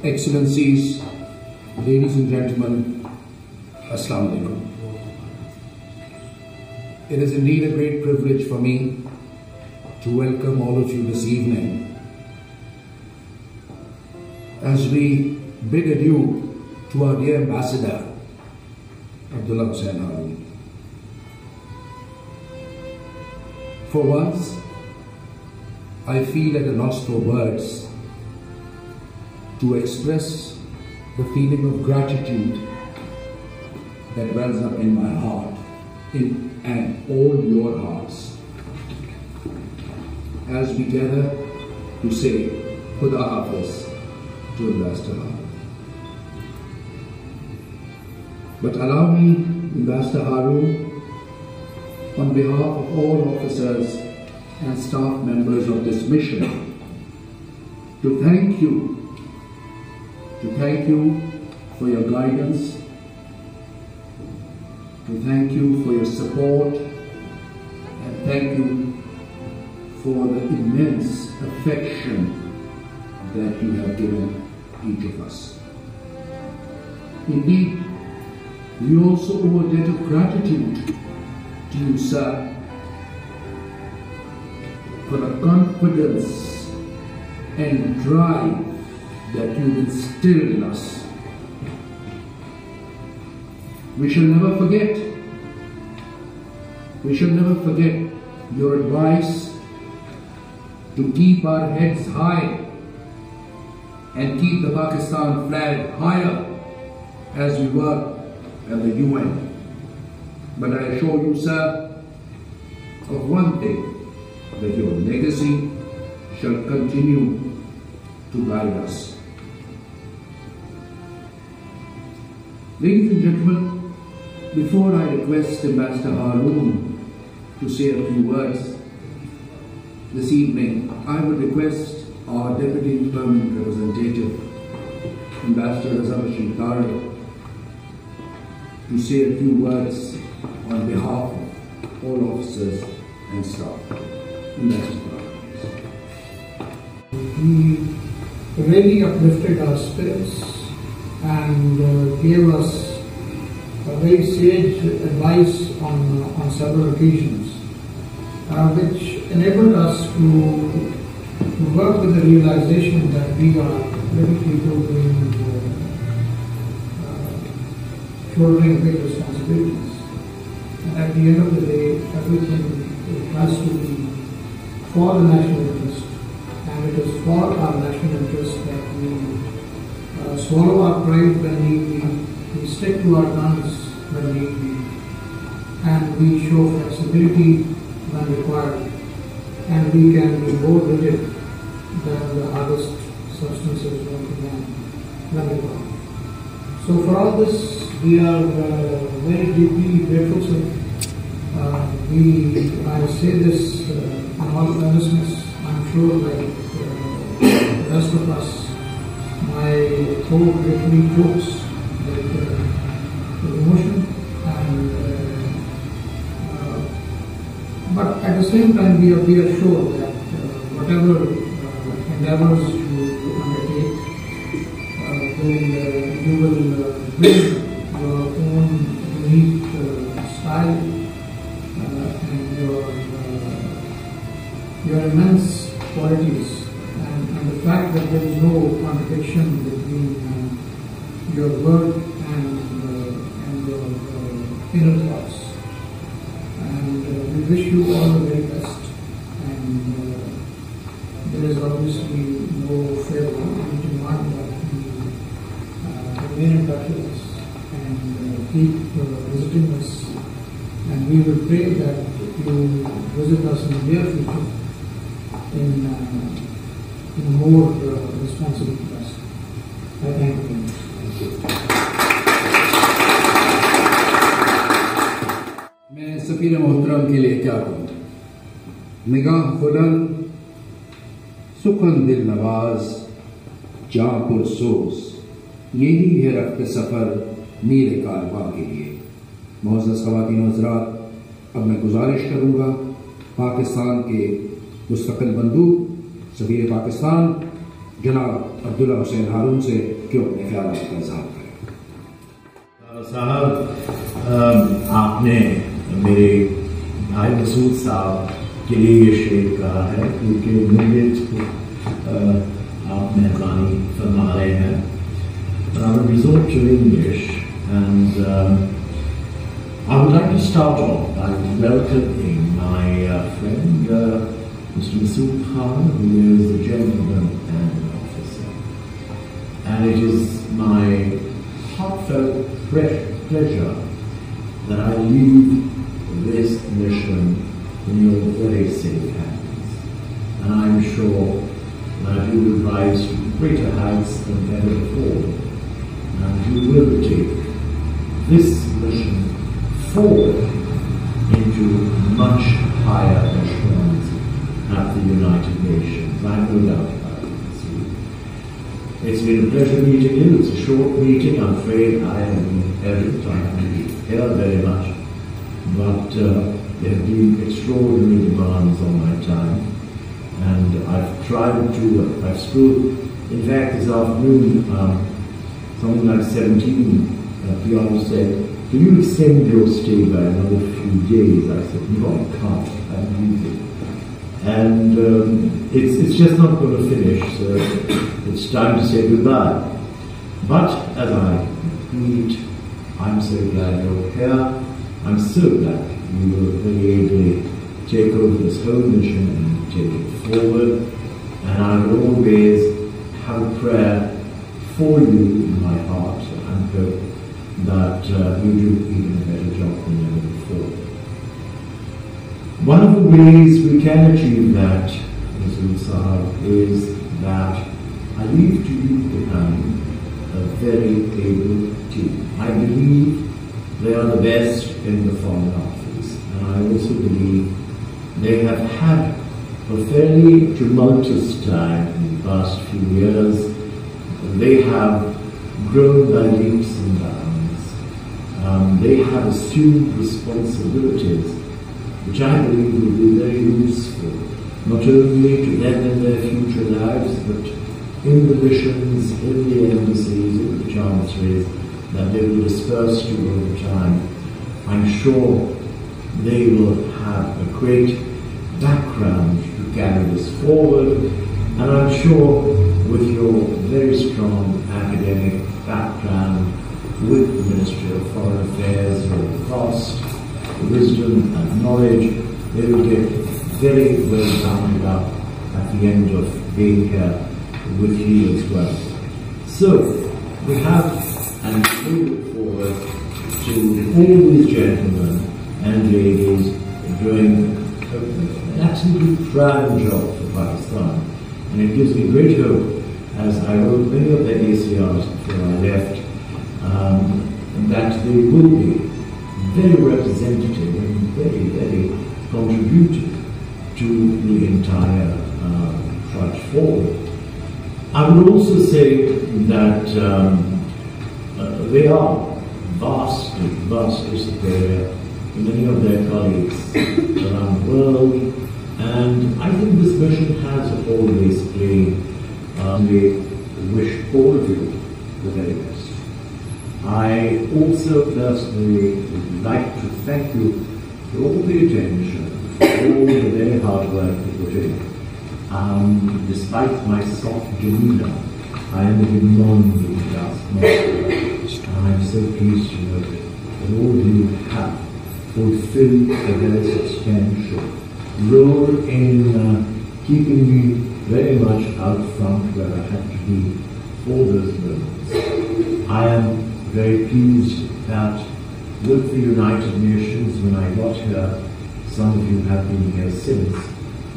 Excellencies, ladies and gentlemen, Assalamu Alaikum. It is indeed a great privilege for me to welcome all of you this evening as we bid adieu to our dear Ambassador, Abdullah Hussain Haroon. For once, I feel at a loss for words to express the feeling of gratitude that wells up in my heart and all your hearts as we gather to say Khuda Hafiz to Ambassador Haroon. But allow me, Ambassador Haroon, on behalf of all officers and staff members of this mission, to thank you for your guidance, to thank you for your support, and thank you for the immense affection that you have given each of us. Indeed, we also owe a debt of gratitude to you, sir, for the confidence and drive that you instilled in us. We shall never forget your advice to keep our heads high and keep the Pakistan flag higher as we work at the UN. But I assure you, sir, of one thing, that your legacy shall continue to guide us. Ladies and gentlemen, before I request Ambassador Haroon to say a few words this evening, I would request our Deputy Permanent Representative, Ambassador to say a few words on behalf of all officers and staff. Ambassador. He really uplifted our spirits and gave us a very sage advice on several occasions, which enabled us to work with the realization that we are little people shouldering big responsibilities. And at the end of the day, everything has to be for the national interest. And it is for our national interest that we swallow our pride when we stick to our guns when need be, and we show flexibility when required, and we can be more rigid than the hardest substances when required. So for all this, we are very deeply grateful, sir. I say this in all earnestness. I'm sure like the rest of us, my throat literally chokes with emotion, but at the same time we are sure that whatever endeavors you undertake, you will bring your own unique style and your immense qualities, and the fact that there is no contradiction between your work and your inner thoughts. And we wish you all the very best. And there is obviously no farewell. We demand that you remain in touch with us and keep visiting us. And we will pray that you visit us in the near future in a more responsible capacity. I thank you very much. Thank you. मैं सफीर मोहतरम के लिए क्या कहूँ? निगाह खुलन, सुखन दिल नवाज, जाँ पुरसोज, यही है रफ्त सफर मीर कारवां के लिए। मोअज़्ज़ज़ ख़वातीन व हज़रात, अब मैं गुजारिश करूँगा पाकिस्तान के मुस्तक़िल बंदूक सफ़ीर पाकिस्तान जनाब अब्दुल्ला हुसैन हारून से क्यों अपने ख्याल का इजहार करें। साहब, आपने मेरे भाई मसूद साहब के लिए ये शेर कहा है क्योंकि मुझे आप मेहरबानी फरमा रहे हैं। I will resort to English, and I would like to start off by welcoming my friend, Mr. Masood Khan, who is a gentleman and an officer. And it is my heartfelt pleasure that I leave this mission in your very safe hands. And I am sure that you will rise to greater heights than ever before. And you will take this mission forward into much higher echelons at the United Nations. I have no doubt about it. It's been a pleasure meeting you. It's a short meeting. I'm afraid I have been urgent. I haven't been here very much. But there have been extraordinary demands on my time. And I've tried to, I've stood, in fact, this afternoon, something like 17 people said, can you extend your stay by another few days? I said, no, I can't. I'm leaving. And it's just not going to finish, so it's time to say goodbye. But as I repeat, I'm so glad you're here. I'm so glad you will very ably take over this whole mission and take it forward. And I will always have a prayer for you in my heart and hope that you do even a better job than ever before. One of the ways we can achieve that, Mr. Sahab, is that I leave to you behind a very able team. I believe they are the best in the Foreign Office, and I also believe they have had a fairly tumultuous time in the past few years. They have grown by leaps and bounds. They have assumed responsibilities which I believe will be very useful, not only to them in their future lives, but in the missions, in the embassies, in the chancelleries that they will disperse to over time. I'm sure they will have a great background to carry this forward, and I'm sure with your very strong academic background, with the Ministry of Foreign Affairs, your vast wisdom and knowledge, they will get very well bound up at the end of being here with you as well. So, we have, and we look forward to all these gentlemen and ladies doing an absolutely proud job for Pakistan. And it gives me great hope, as I wrote many of the ACRs before I left, that they will be very representative and very, very contributive to the entire trudge forward. I would also say that they are vastly superior to many of their colleagues around the world, and I think this mission has always played. We wish all of you the very best. I also personally would like to thank you for all the attention, for all the very hard work you put in. Despite my soft demeanor, I am a demanding taskmaster, and I'm so pleased to know that all of you have fulfilled a very substantial role in keeping me very much out front where I had to be for those moments. I am very pleased that with the United Nations, when I got here, some of you have been here since,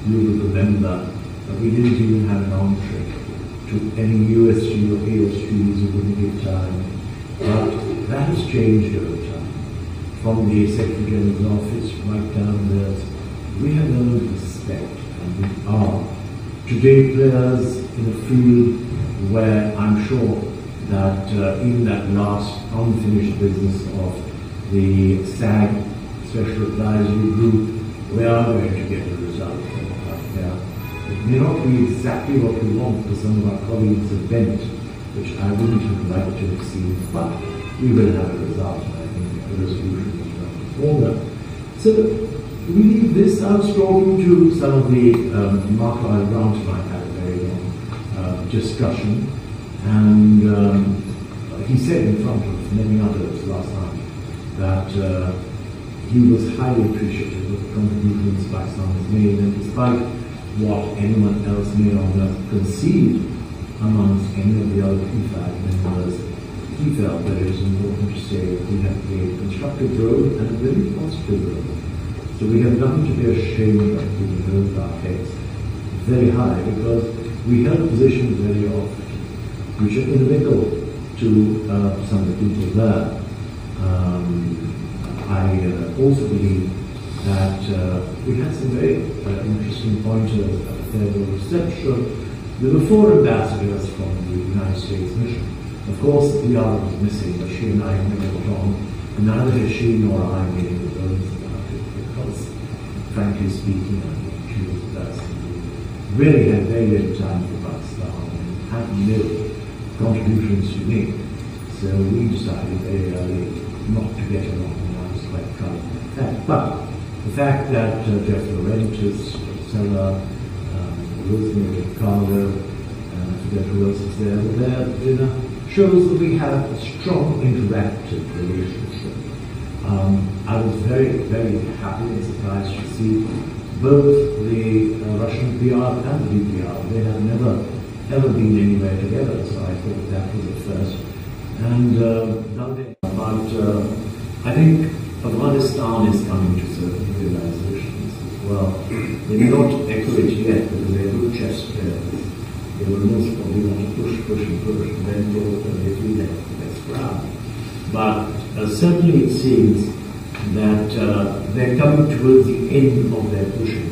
you will remember that we didn't even have an entree to any USG or ASGs, you wouldn't give time. But that has changed over time. From the Secretary General's office right down there, we have earned respect, and we are today players in a field where I'm sure that in that last unfinished business of the SAG Special Advisory Group, we are going to get a result from up there. It may not be exactly what we want for some of our colleagues at Bent, which I wouldn't have liked to have seen, but we will have a result, and I think the resolution is around the corner. So we leave this. I was talking to some of the Mark Grant and I had a very long discussion, and he said in front of many others last night that he was highly appreciative of the contributions Pakistan has made, and despite what anyone else may or not concede amongst any of the other PFAD members, he felt that it was important to say that we have played a constructive role and a very positive role. So we have nothing to be ashamed of. We hold our heads very high because we held positions very often which are inimical to some of the people there. I also believe that we had some very interesting pointers at the farewell reception. There were 4 ambassadors from the United States mission. Of course, the PR was missing, but she and I never got on, and neither has she nor I made any words about it, because, frankly speaking, I think she was the person who really had very little time for Pakistan and had no contributions to make. So we decided very early not to get along, and I was quite proud of that. But the fact that Jeff Laurentis, Sarah, Rosemary, Carlo, and I forget who else is there, were there at dinner, shows that we have a strong interactive relationship. I was very, very happy and surprised to see both the Russian PR and the DPR. They have never, ever been anywhere together, so I thought that was a first. And but I think Afghanistan is coming to certain realizations as well. They may not echo it yet because they're good chess players. They will most probably want to push, and then go when they do that the best ground. But certainly it seems that they're coming towards the end of their pushing.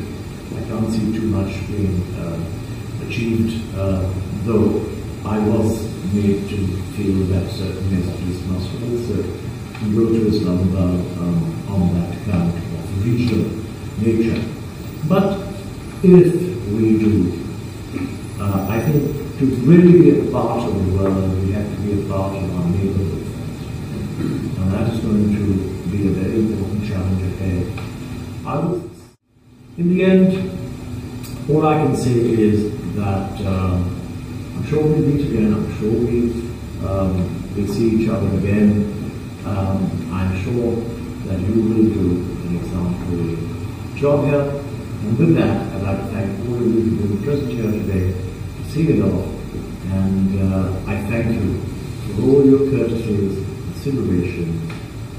I can't see too much being achieved, though I was made to feel that certain messages must also go to Islamabad on that account of regional nature. But if we do, I think to really be a part of the world, we have to be a part of our neighborhood first. And that is going to be a very important challenge ahead. In the end, all I can say is that I'm sure we'll meet again, I'm sure we'll see each other again. I'm sure that you will do an example job here. And with that, I'd like to thank all of you who have been present here today to see it all. And I thank you for all your courtesies, consideration,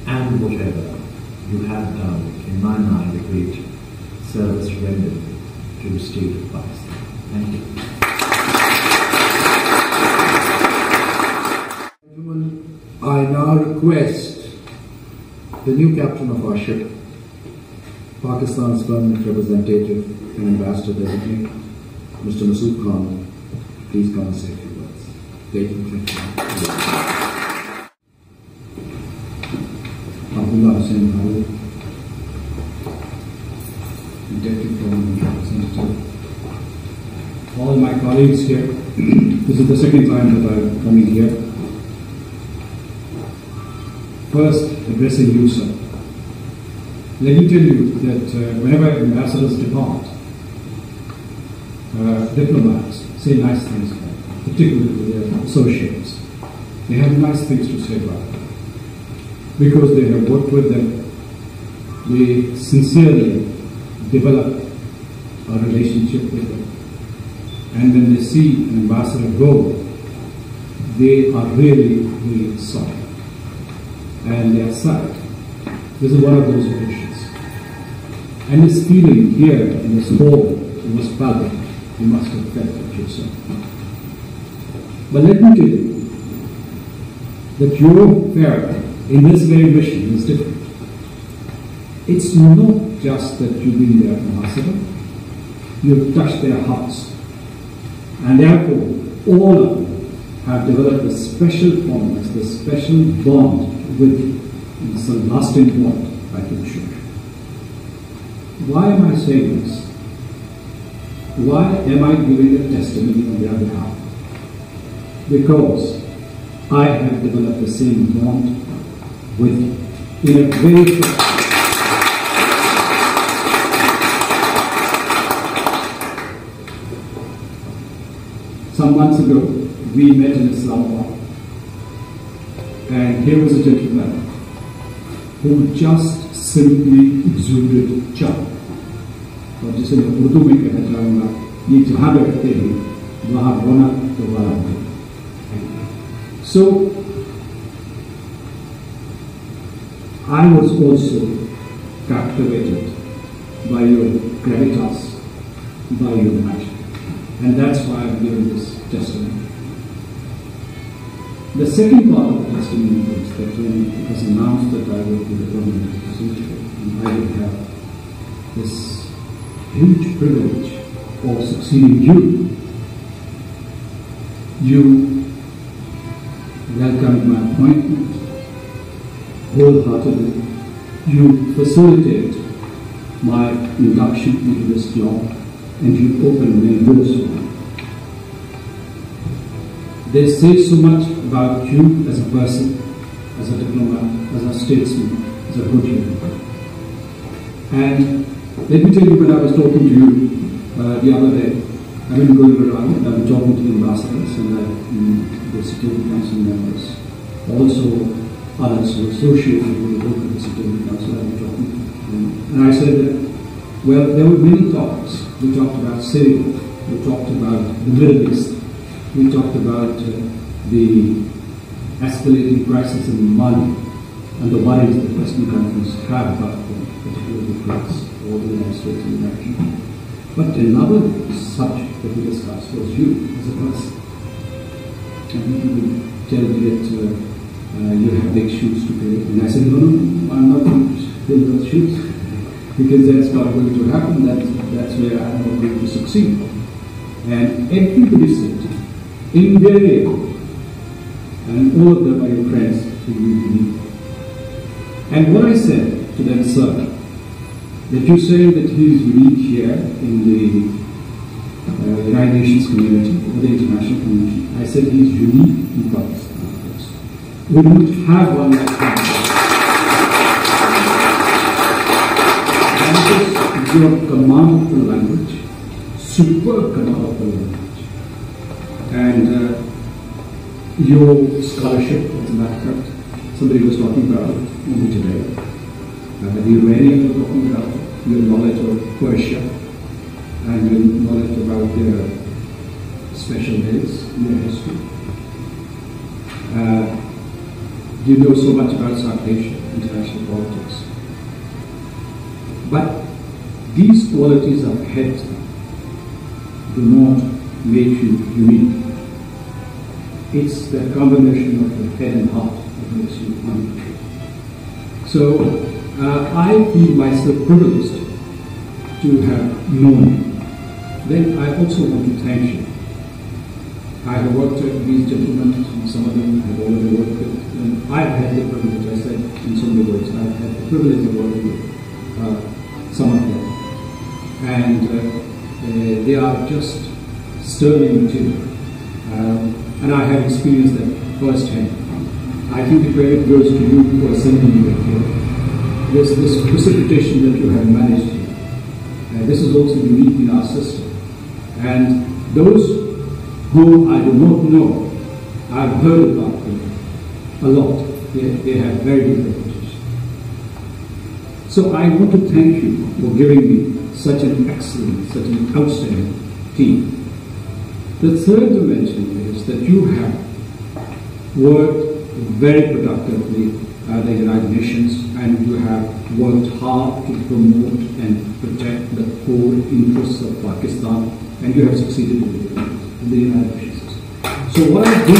and whatever you have done, in my mind, a great service rendered to the state of Pakistan. Thank you. Gentlemen, I now request the new captain of our ship, Pakistan's permanent representative and ambassador designate, Mr. Masood Khan, please come and say a few words. Thank you. Abdullah Hussain Haroon, Deputy Permanent Representative. All my colleagues here, this is the second time that I'm coming here. First, addressing you, sir. Let me tell you that whenever ambassadors depart, diplomats say nice things about them, particularly to their associates. They have nice things to say about them because they have worked with them. They sincerely develop a relationship with them. And when they see an ambassador go, they are really, really sorry. And they are sad. This is one of those occasions. And this feeling here in this hall, it was palpable. You must have felt it yourself. But let me tell you that your fare in this very mission is different. It's not just that you've been their ambassador, you've touched their hearts. And therefore, all of you have developed a special bond, a special bond with you. It's a lasting bond, I can assure you. Why am I saying this? Why am I giving a testimony on their behalf? Because I have developed the same bond with in a very Some months ago, we met in Islamabad, and here was a gentleman who just simply exuded charm. और जिसे मैं उर्दू में कहना चाहूँगा, ये जहाँ बैठते हैं वहाँ रौनक दोबारा होती है. So I was also captivated by your gravitas, by your magic, and that's why I'm giving this testimony. The second part of the testimony is that when it was announced that I would be the permanent procedure, and I would have this huge privilege of succeeding you, you welcomed my appointment wholeheartedly. You facilitated my induction into this job, and you opened many doors for me. They say so much about you as a person, as a diplomat, as a statesman, as a good human. And let me tell you, when I was talking to you the other day, I've been going around and I've been talking to the ambassadors and the Security Council members, also others who are associated with the work of the Security Council. I've been talking to them. And I said that, well, there were many topics. We talked about Syria, we talked about the Middle East, we talked about the escalating crisis in Mali and the worries that Western countries have about them, particularly France or the United States and America. But another subject that we discussed was you as a person. And you would tell me that you have big shoes to fill. And I said, no, I'm not going to fill those shoes because that's not going to happen. That's where I'm not going to succeed. And everybody said, invariably, and all of them are your friends who you believe. And what I said to them, sir, that you say that he is unique here in the United Nations community, or the international community. I said he is unique in Pakistan. We don't have one like him. And this, your command of the language, superb command of the language, and your scholarship, as a matter of fact, somebody was talking about it only today. The Iranians were talking about your knowledge of Persia and your knowledge about their special days in their history. You know so much about South Asia, international politics. But these qualities of head do not make you unique. It's the combination of the head and heart that makes you unique. So I feel myself privileged to have known you. Then I also want to thank you. I have worked with these gentlemen, and some of them have already worked with, and I've had the privilege, I said in so many words, I've had the privilege of working with some of them. And they are just sterling material. And I have experienced that firsthand. I think the credit goes to you for sending me here. This precipitation that you have managed here. This is also unique in our system. And those who I do not know, I've heard about them a lot. They have very good reputation. So I want to thank you for giving me such an excellent, such an outstanding team. The third dimension is that you have worked very productively at the United Nations, and you have worked hard to promote and protect the core interests of Pakistan, and you have succeeded in the United Nations. So what I do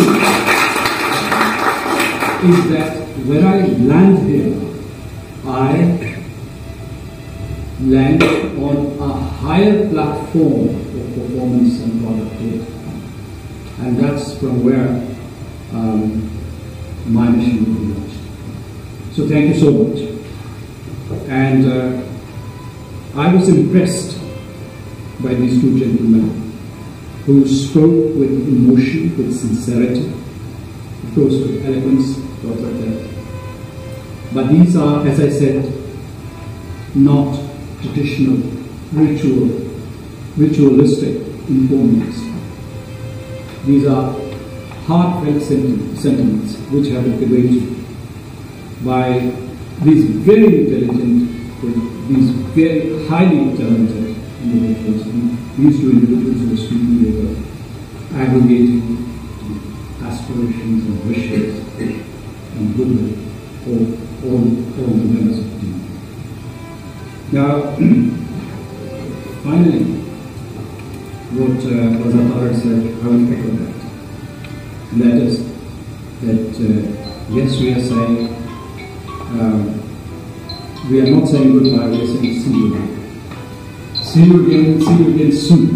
is that when I land here, I land on a higher platform of performance and productivity. And that's from where my mission will be launched. So thank you so much. And I was impressed by these two gentlemen who spoke with emotion, with sincerity, of course with eloquence, thoughts like that. But these are, as I said, not traditional, ritualistic informants. These are heartfelt sentiments which have been conveyed by these very intelligent, these very highly talented individuals, these two individuals who are speaking together, aggregating aspirations and wishes and goodwill for all the members of the team. Now, finally, what Azhar said, I will echo that. And that is that, yes, we are saying, we are not saying goodbye, we are saying see you again. See you again soon.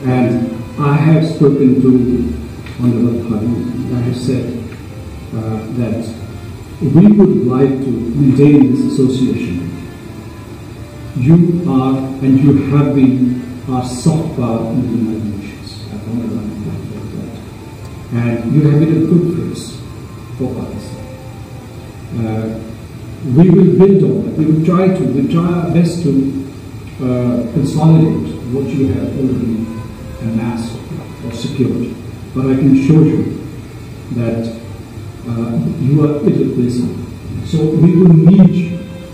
And I have spoken to Honorable Haroon, and I have said that we would like to maintain this association. You are, and you have been, our soft power in the United Nations. And you have been a good face for Pakistan. We will build on that. We will try our best to consolidate what you have already amassed or secured. But I can assure you that you are irreplaceable. So we will need you.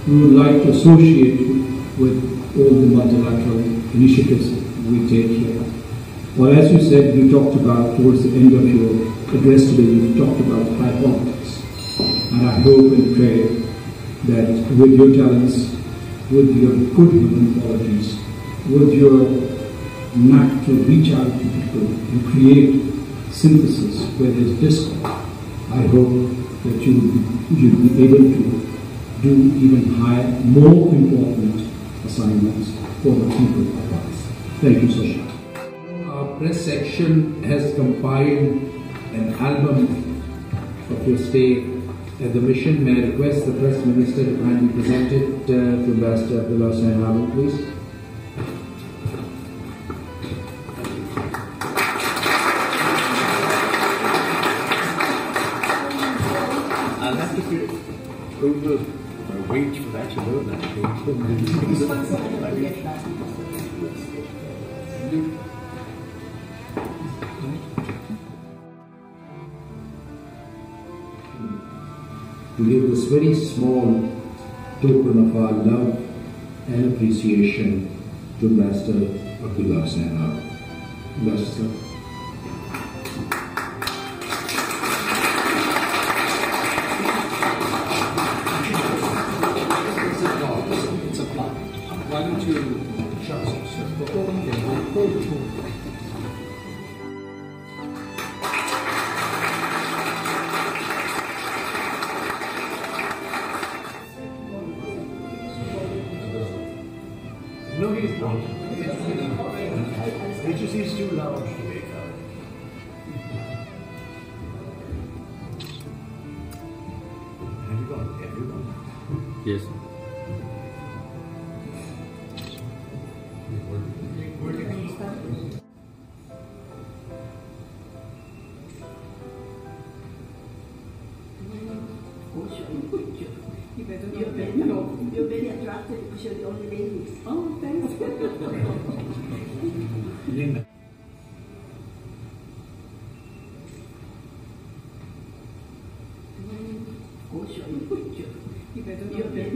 We would like to associate you with all the multilateral initiatives we take here. Well, as you said, you talked about, towards the end of your address today, you talked about high politics. And I hope and pray that with your talents, with your good human qualities, with your knack to reach out to people and create synthesis where there's discord, I hope that you'll be able to do even higher, more important assignments for the people of Pakistan. Thank you so much. Our press section has compiled an album of your stay at the mission. May I request the Press Minister to kindly present it to Ambassador Iqbal, please. I'll have to wait for that, you know that. To give this very small token of our love and appreciation to Ambassador Abdullah Sahab. Ambassador. It's a plot. Why don't you show us? No, he's not. It's just he's too loud to make out. Have you got everyone? Yes. You're very attractive because you're the only lady. Oh, thanks. Linda. Of course, you're very